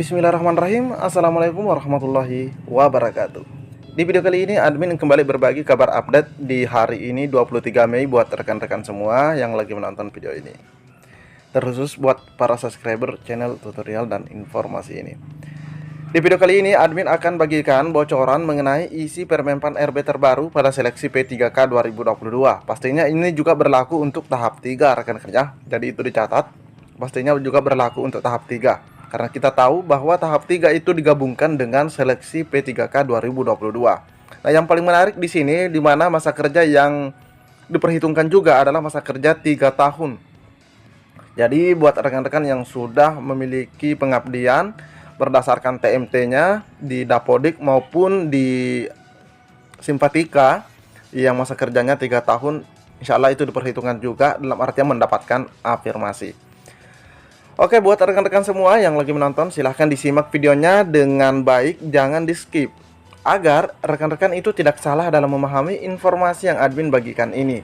Bismillahirrahmanirrahim. Assalamualaikum warahmatullahi wabarakatuh. Di video kali ini admin kembali berbagi kabar update di hari ini 23 Mei buat rekan-rekan semua yang lagi menonton video ini. Terkhusus buat para subscriber channel tutorial dan informasi ini. Di video kali ini admin akan bagikan bocoran mengenai isi Permenpan RB terbaru pada seleksi P3K 2022. Pastinya ini juga berlaku untuk tahap 3 rekan-rekan ya. Jadi itu dicatat. Pastinya juga berlaku untuk tahap 3. Karena kita tahu bahwa tahap 3 itu digabungkan dengan seleksi P3K 2022. Nah, yang paling menarik di sini di mana masa kerja yang diperhitungkan juga adalah masa kerja 3 tahun. Jadi buat rekan-rekan yang sudah memiliki pengabdian berdasarkan TMT-nya di Dapodik maupun di Simpatika yang masa kerjanya 3 tahun, insya Allah itu diperhitungkan juga dalam artian mendapatkan afirmasi. Oke, buat rekan-rekan semua yang lagi menonton, silahkan disimak videonya dengan baik, jangan di skip, agar rekan-rekan itu tidak salah dalam memahami informasi yang admin bagikan ini.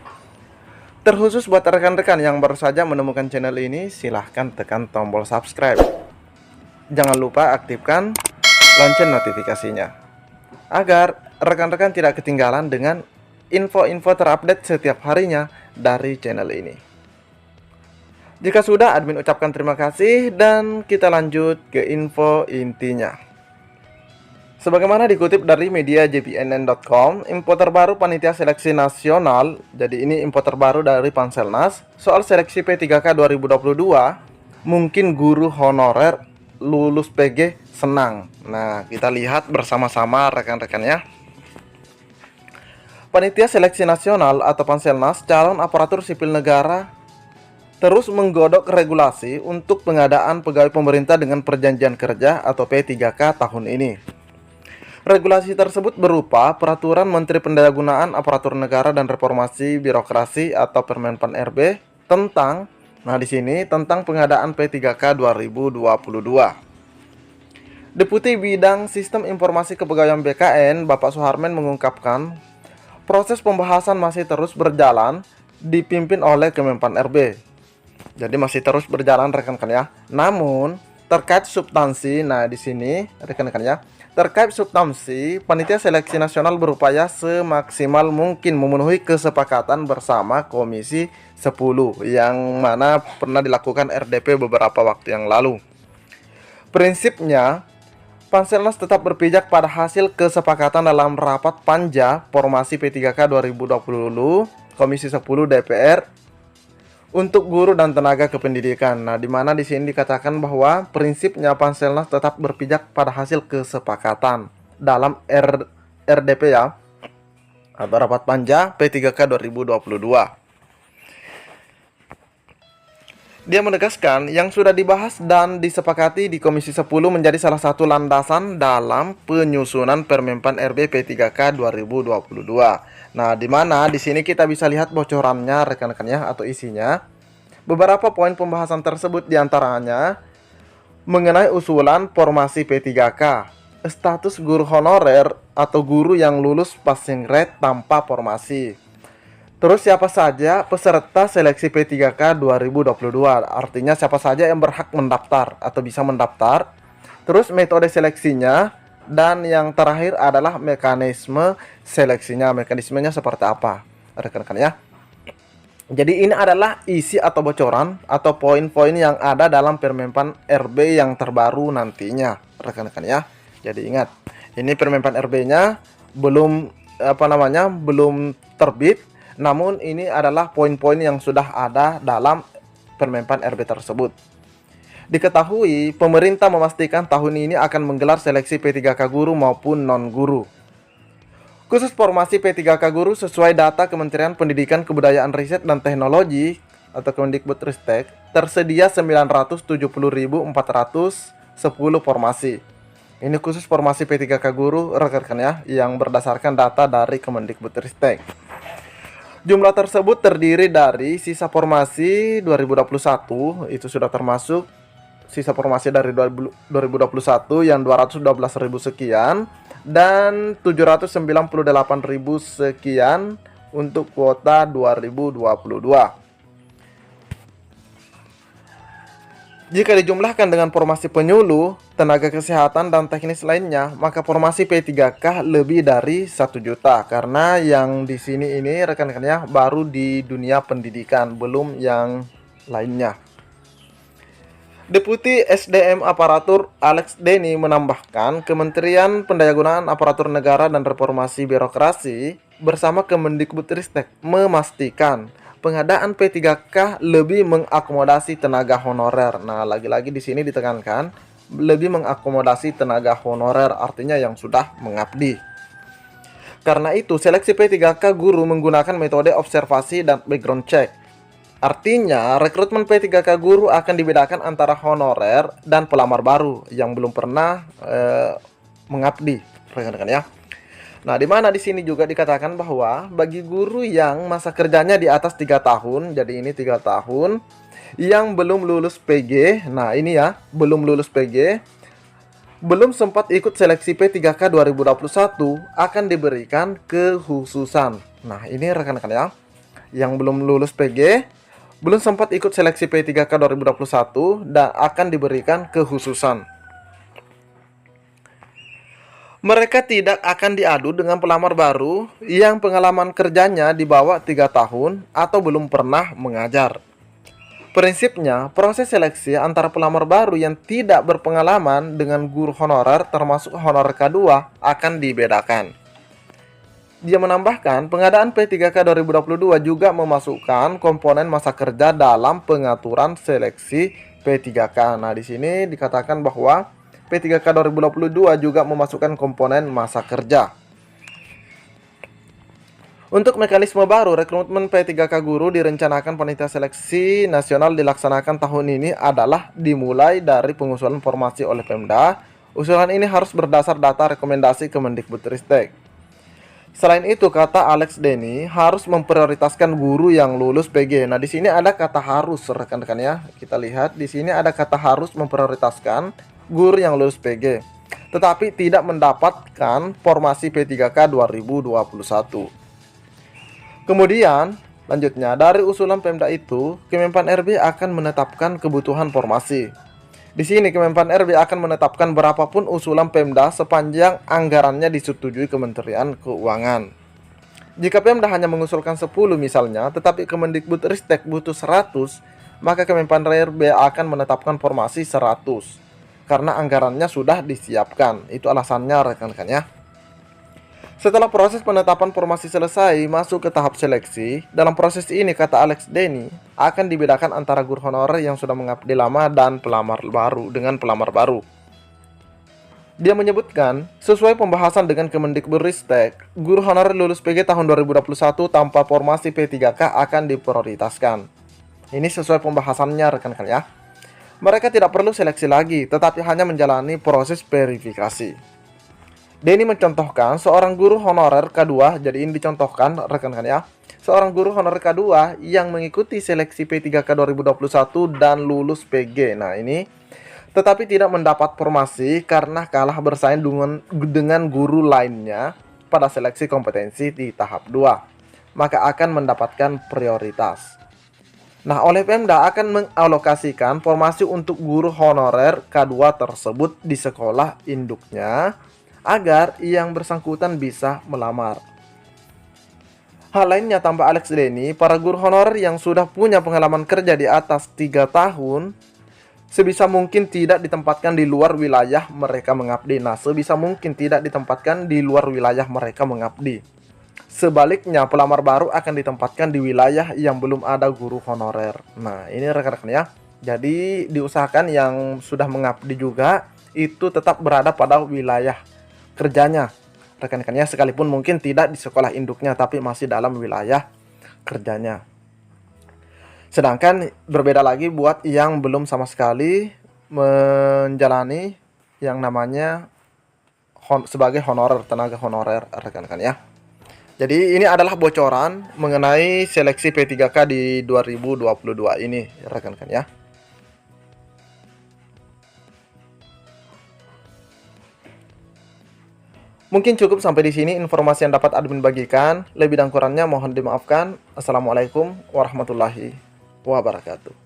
Terkhusus buat rekan-rekan yang baru saja menemukan channel ini, silahkan tekan tombol subscribe. Jangan lupa aktifkan lonceng notifikasinya, agar rekan-rekan tidak ketinggalan dengan info-info terupdate setiap harinya dari channel ini. Jika sudah, admin ucapkan terima kasih dan kita lanjut ke info intinya. Sebagaimana dikutip dari media jpnn.com, info terbaru Panitia Seleksi Nasional, jadi ini info terbaru dari Panselnas, soal seleksi P3K 2022, mungkin guru honorer lulus PG senang. Nah, kita lihat bersama-sama rekan-rekannya. Panitia Seleksi Nasional atau Panselnas, calon aparatur sipil negara terus menggodok regulasi untuk pengadaan pegawai pemerintah dengan perjanjian kerja atau P3K tahun ini. Regulasi tersebut berupa Peraturan Menteri Pendayagunaan Aparatur Negara dan Reformasi Birokrasi atau Permenpan RB tentang, nah di sini tentang pengadaan P3K 2022. Deputi Bidang Sistem Informasi Kepegawaian BKN, Bapak Suharmen mengungkapkan, proses pembahasan masih terus berjalan dipimpin oleh Kemenpan RB. Jadi masih terus berjalan rekan-rekan ya. Namun terkait substansi, nah di sini rekan-rekan ya, terkait substansi, Panitia Seleksi Nasional berupaya semaksimal mungkin memenuhi kesepakatan bersama Komisi 10 yang mana pernah dilakukan RDP beberapa waktu yang lalu. Prinsipnya, Panselnas tetap berpijak pada hasil kesepakatan dalam rapat Panja Formasi P3K 2020 Komisi 10 DPR untuk guru dan tenaga kependidikan. Nah, di mana di sini dikatakan bahwa prinsipnya Panselnas tetap berpijak pada hasil kesepakatan dalam RDP ya, atau rapat panja P3K 2022. Dia menegaskan yang sudah dibahas dan disepakati di Komisi 10 menjadi salah satu landasan dalam penyusunan Permenpan RB P3K 2022. Nah, di mana di sini kita bisa lihat bocorannya rekan-rekan ya, atau isinya. Beberapa poin pembahasan tersebut diantaranya mengenai usulan formasi P3K, status guru honorer atau guru yang lulus passing grade tanpa formasi. Terus siapa saja peserta seleksi P3K 2022, artinya siapa saja yang berhak mendaftar atau bisa mendaftar. Terus metode seleksinya, dan yang terakhir adalah mekanisme seleksinya. Mekanismenya seperti apa rekan-rekan ya. Jadi ini adalah isi atau bocoran atau poin-poin yang ada dalam Permenpan RB yang terbaru nantinya rekan-rekan ya. Jadi ingat, ini Permenpan RB-nya belum belum terbit, namun ini adalah poin-poin yang sudah ada dalam Permenpan RB tersebut. Diketahui, pemerintah memastikan tahun ini akan menggelar seleksi P3K guru maupun non-guru. Khusus formasi P3K guru sesuai data Kementerian Pendidikan Kebudayaan Riset dan Teknologi atau Kemendikbudristek, tersedia 970.410 formasi. Ini khusus formasi P3K guru rekan-rekan ya, yang berdasarkan data dari Kemendikbudristek. Jumlah tersebut terdiri dari sisa formasi 2021, itu sudah termasuk sisa formasi dari 2021 yang 212.000 sekian, dan 798.000 sekian untuk kuota 2022. Jika dijumlahkan dengan formasi penyuluh, tenaga kesehatan, dan teknis lainnya, maka formasi P3K lebih dari 1 juta. Karena yang di sini ini rekan-rekannya baru di dunia pendidikan, belum yang lainnya. Deputi SDM Aparatur Alex Denny menambahkan, Kementerian Pendayagunaan Aparatur Negara dan Reformasi Birokrasi bersama Kemendikbudristek memastikan pengadaan P3K lebih mengakomodasi tenaga honorer. Nah, lagi-lagi di sini ditekankan lebih mengakomodasi tenaga honorer, artinya yang sudah mengabdi. Karena itu, seleksi P3K guru menggunakan metode observasi dan background check. Artinya, rekrutmen P3K guru akan dibedakan antara honorer dan pelamar baru yang belum pernah mengabdi, rekan-rekan ya. Nah, di mana di sini juga dikatakan bahwa bagi guru yang masa kerjanya di atas 3 tahun, jadi ini 3 tahun, yang belum lulus PG, nah ini ya, belum lulus PG, belum sempat ikut seleksi P3K 2021, akan diberikan kekhususan. Nah, ini rekan-rekan ya, yang belum lulus PG, belum sempat ikut seleksi P3K 2021, dan akan diberikan kekhususan. Mereka tidak akan diadu dengan pelamar baru yang pengalaman kerjanya di bawah 3 tahun atau belum pernah mengajar. Prinsipnya, proses seleksi antara pelamar baru yang tidak berpengalaman dengan guru honorer termasuk honorer K2 akan dibedakan. Dia menambahkan, pengadaan P3K 2022 juga memasukkan komponen masa kerja dalam pengaturan seleksi P3K. Nah, di sini dikatakan bahwa P3K 2022 juga memasukkan komponen masa kerja. Untuk mekanisme baru, rekrutmen P3K guru direncanakan panitia seleksi nasional dilaksanakan tahun ini adalah dimulai dari pengusulan formasi oleh Pemda. Usulan ini harus berdasar data rekomendasi Kemendikbudristek. Selain itu, kata Alex Denny, harus memprioritaskan guru yang lulus PG. Nah, di sini ada kata harus, rekan-rekan ya. Kita lihat di sini ada kata harus memprioritaskan guru yang lulus PG, tetapi tidak mendapatkan formasi P3K 2021. Kemudian, lanjutnya, dari usulan Pemda itu, Kemenpan RB akan menetapkan kebutuhan formasi. Di sini Kemenpan RB akan menetapkan berapapun usulan Pemda sepanjang anggarannya disetujui Kementerian Keuangan. Jika Pemda hanya mengusulkan 10 misalnya, tetapi Kemendikbudristek butuh 100, maka Kemenpan RB akan menetapkan formasi 100. Karena anggarannya sudah disiapkan. Itu alasannya, rekan-rekan ya. Setelah proses penetapan formasi selesai, masuk ke tahap seleksi. Dalam proses ini, kata Alex Denny, akan dibedakan antara guru honorer yang sudah mengabdi lama dan pelamar baru dengan pelamar baru. Dia menyebutkan, sesuai pembahasan dengan Kemendikbudristek, guru honorer lulus PG tahun 2021 tanpa formasi P3K akan diprioritaskan. Ini sesuai pembahasannya, rekan-rekan ya. Mereka tidak perlu seleksi lagi, tetapi hanya menjalani proses verifikasi. Denny mencontohkan seorang guru honorer K2, jadi ini dicontohkan rekan-rekan ya. Seorang guru honorer K2 yang mengikuti seleksi P3K 2021 dan lulus PG. Nah, ini tetapi tidak mendapat formasi karena kalah bersaing dengan guru lainnya pada seleksi kompetensi di tahap 2, maka akan mendapatkan prioritas. Nah, oleh Pemda akan mengalokasikan formasi untuk guru honorer K2 tersebut di sekolah induknya agar yang bersangkutan bisa melamar. Hal lainnya, tambah Alex Denny, para guru honorer yang sudah punya pengalaman kerja di atas 3 tahun sebisa mungkin tidak ditempatkan di luar wilayah mereka mengabdi. Nah, sebisa mungkin tidak ditempatkan di luar wilayah mereka mengabdi. Sebaliknya, pelamar baru akan ditempatkan di wilayah yang belum ada guru honorer. Nah, ini rekan-rekan ya. Jadi, diusahakan yang sudah mengabdi juga itu tetap berada pada wilayah kerjanya. Rekan-rekannya sekalipun mungkin tidak di sekolah induknya, tapi masih dalam wilayah kerjanya. Sedangkan berbeda lagi buat yang belum sama sekali menjalani yang namanya sebagai honorer, tenaga honorer, rekan-rekan ya. Jadi ini adalah bocoran mengenai seleksi P3K di 2022 ini, rekan-rekan ya. Mungkin cukup sampai di sini informasi yang dapat admin bagikan. Lebih dan kurangnya mohon dimaafkan. Assalamualaikum warahmatullahi wabarakatuh.